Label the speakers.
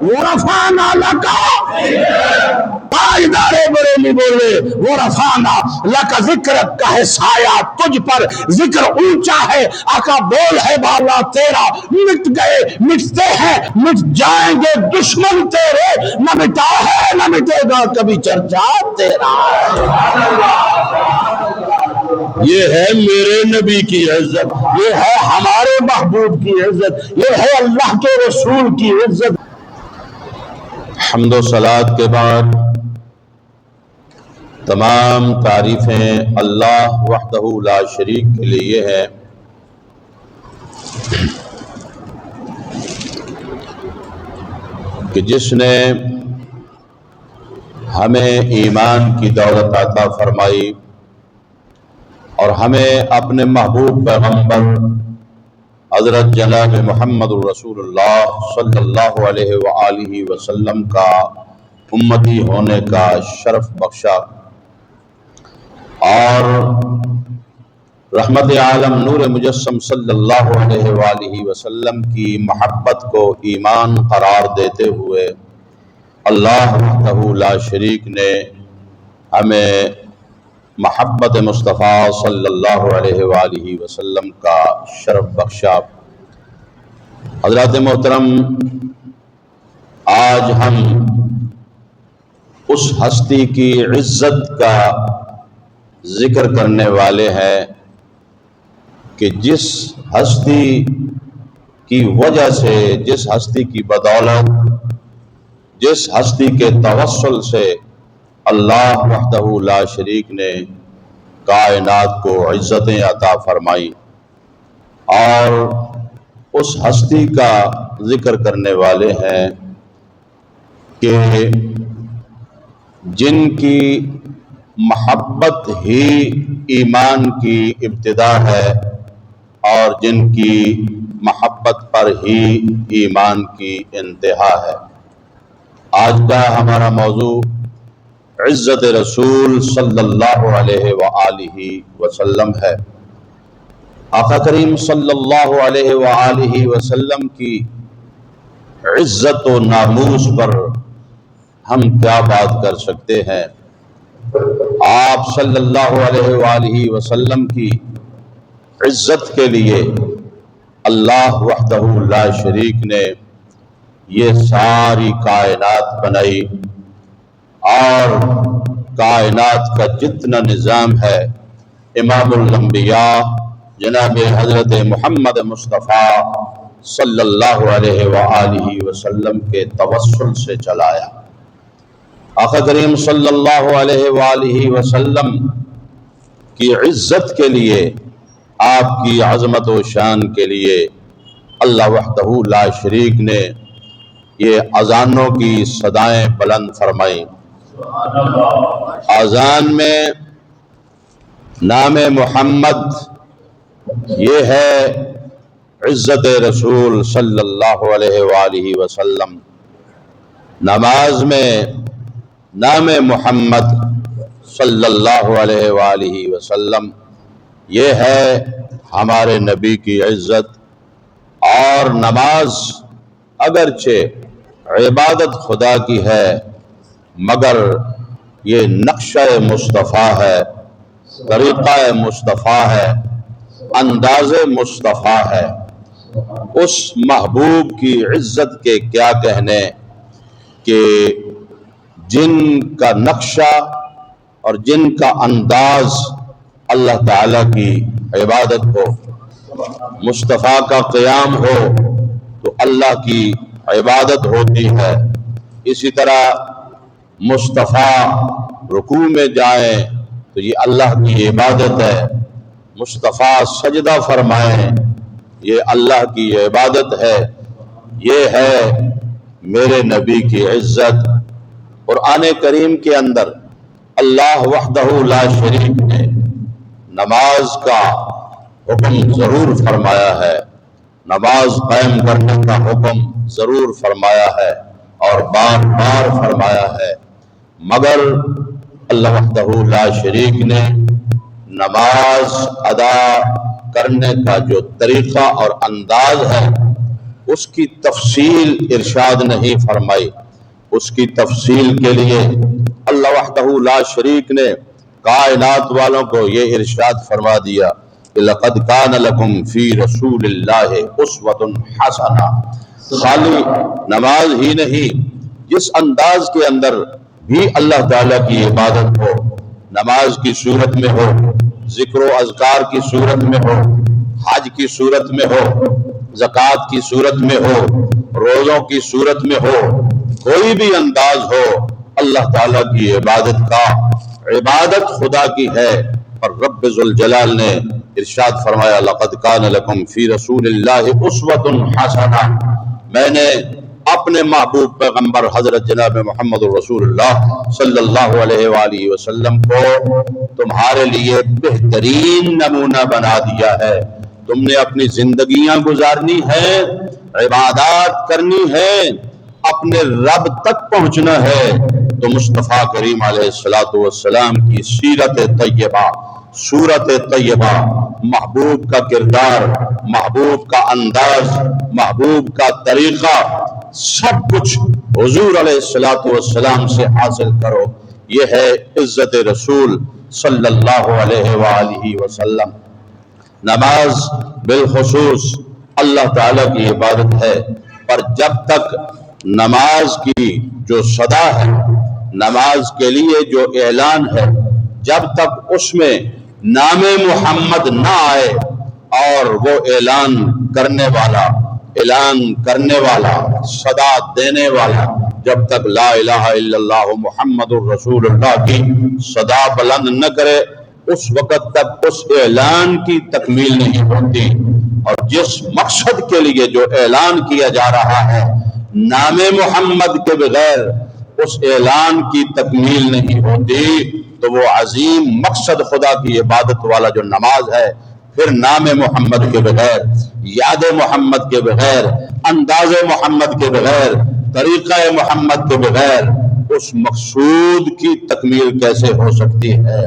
Speaker 1: ورفعنا لك تاجدار بریلی بولے ورفعنا لك ذکرک کا ہے سایہ تجھ پر ذکر اونچا ہے آقا بول ہے بالا تیرا مٹ گئے مٹتے ہیں مٹ جائیں گے دشمن تیرے نہ مٹا ہے نہ مٹے گا کبھی چرچا تیرا یہ ہے میرے نبی کی عزت یہ ہے ہمارے محبوب کی عزت یہ ہے اللہ کے رسول کی عزت حمد و صلات کے بعد تمام تعریفیں اللہ وحدہ لا شریک کے لیے ہے کہ جس نے ہمیں ایمان کی دولت عطا فرمائی اور ہمیں اپنے محبوب پیغمبر حضرت جناب محمد رسول اللہ صلی اللہ علیہ وآلہ وسلم کا امتی ہونے کا شرف بخشا اور رحمت عالم نور مجسم صلی اللہ علیہ وآلہ وسلم کی محبت کو ایمان قرار دیتے ہوئے اللہ وحدہ لا شریک نے ہمیں محبت مصطفیٰ صلی اللہ علیہ وآلہ وسلم کا شرف بخشا۔ حضرات محترم، آج ہم اس ہستی کی عزت کا ذکر کرنے والے ہیں کہ جس ہستی کی وجہ سے، جس ہستی کی بدولت، جس ہستی کے توسل سے اللہ وحدہ لا شریک نے کائنات کو عزتیں عطا فرمائی، اور اس ہستی کا ذکر کرنے والے ہیں کہ جن کی محبت ہی ایمان کی ابتدا ہے اور جن کی محبت پر ہی ایمان کی انتہا ہے۔ آج کا ہمارا موضوع عزت رسول صلی اللہ علیہ وآلہ وسلم ہے۔ آقا کریم صلی اللہ علیہ وآلہ وسلم کی عزت و ناموس پر ہم کیا بات کر سکتے ہیں؟ آپ صلی اللہ علیہ وآلہ وسلم کی عزت کے لیے اللہ وحدہ لا شریک نے یہ ساری کائنات بنائی، اور کائنات کا جتنا نظام ہے امام الانبیاء جناب حضرت محمد مصطفیٰ صلی اللہ علیہ وآلہ وسلم کے توسل سے چلایا۔ آقا کریم صلی اللہ علیہ وآلہ وسلم کی عزت کے لیے، آپ کی عظمت و شان کے لیے اللہ وحدہ لا شریک نے یہ اذانوں کی صدائیں بلند فرمائیں۔ اذان میں نام محمد یہ ہے عزت رسول صلی اللہ علیہ وآلہ وسلم، نماز میں نام محمد صلی اللہ علیہ وآلہ وسلم یہ ہے ہمارے نبی کی عزت۔ اور نماز اگرچہ عبادت خدا کی ہے مگر یہ نقشہ مصطفیٰ ہے، طریقہ مصطفیٰ ہے، انداز مصطفیٰ ہے۔ اس محبوب کی عزت کے کیا کہنے کہ جن کا نقشہ اور جن کا انداز اللہ تعالیٰ کی عبادت ہو، مصطفیٰ کا قیام ہو تو اللہ کی عبادت ہوتی ہے، اسی طرح مصطفیٰ رکوع میں جائیں تو یہ اللہ کی عبادت ہے، مصطفیٰ سجدہ فرمائیں یہ اللہ کی عبادت ہے۔ یہ ہے میرے نبی کی عزت۔ قرآن کریم کے اندر اللہ وحدہ لا شریک نے نماز کا حکم ضرور فرمایا ہے، نماز قائم کرنے کا حکم ضرور فرمایا ہے اور بار بار فرمایا ہے، مگر اللہ وحدہ لا شریک نے نماز ادا کرنے کا جو طریقہ اور انداز ہے اس کی تفصیل ارشاد نہیں فرمائی۔ اس کی تفصیل کے لیے اللہ وحدہ لا شریک نے کائنات والوں کو یہ ارشاد فرما دیا کہ لقد کان لکم فی رسول اللہ اسوۃ حسنہ۔ خالی نماز ہی نہیں، جس انداز کے اندر بھی اللہ تعالیٰ کی عبادت ہو، نماز کی صورت میں ہو، ذکر و اذکار کی صورت میں ہو، حج کی صورت میں ہو، زکوٰۃ کی صورت میں ہو، روزوں کی صورت میں ہو، کوئی بھی انداز ہو، اللہ تعالیٰ کی عبادت کا، عبادت خدا کی ہے۔ اور رب ذوالجلال نے ارشاد فرمایا لقد کان لکم فی رسول اللہ اسوۃ حسنہ، میں نے اپنے محبوب پیغمبر حضرت جناب محمد رسول اللہ صلی اللہ علیہ وآلہ وسلم کو تمہارے لیے بہترین نمونہ بنا دیا ہے۔ تم نے اپنی زندگیاں گزارنی ہے، عبادات کرنی ہے، اپنے رب تک پہنچنا ہے، تو مصطفیٰ کریم علیہ السلام کی سیرت طیبہ، صورت طیبہ، محبوب کا کردار، محبوب کا انداز، محبوب کا طریقہ، سب کچھ حضور علیہ السلام سے حاصل کرو۔ یہ ہے عزت رسول صلی اللہ علیہ وآلہ وسلم۔ نماز بالخصوص اللہ تعالیٰ کی عبادت ہے، پر جب تک نماز کی جو صدا ہے، نماز کے لیے جو اعلان ہے، جب تک اس میں نام محمد نہ آئے اور وہ اعلان کرنے والا صدا دینے والا جب تک لا الہ الا اللہ محمد الرسول اللہ کی صدا بلند نہ کرے، اس وقت تک اس اعلان کی تکمیل نہیں ہوتی۔ اور جس مقصد کے لیے جو اعلان کیا جا رہا ہے، نام محمد کے بغیر اس اعلان کی تکمیل نہیں ہوتی، تو وہ عظیم مقصد خدا کی عبادت والا جو نماز ہے، پھر نام محمد کے بغیر، یاد محمد کے بغیر، انداز محمد کے بغیر، طریقہ محمد کے بغیر اس مقصود کی تکمیل کیسے ہو سکتی ہے؟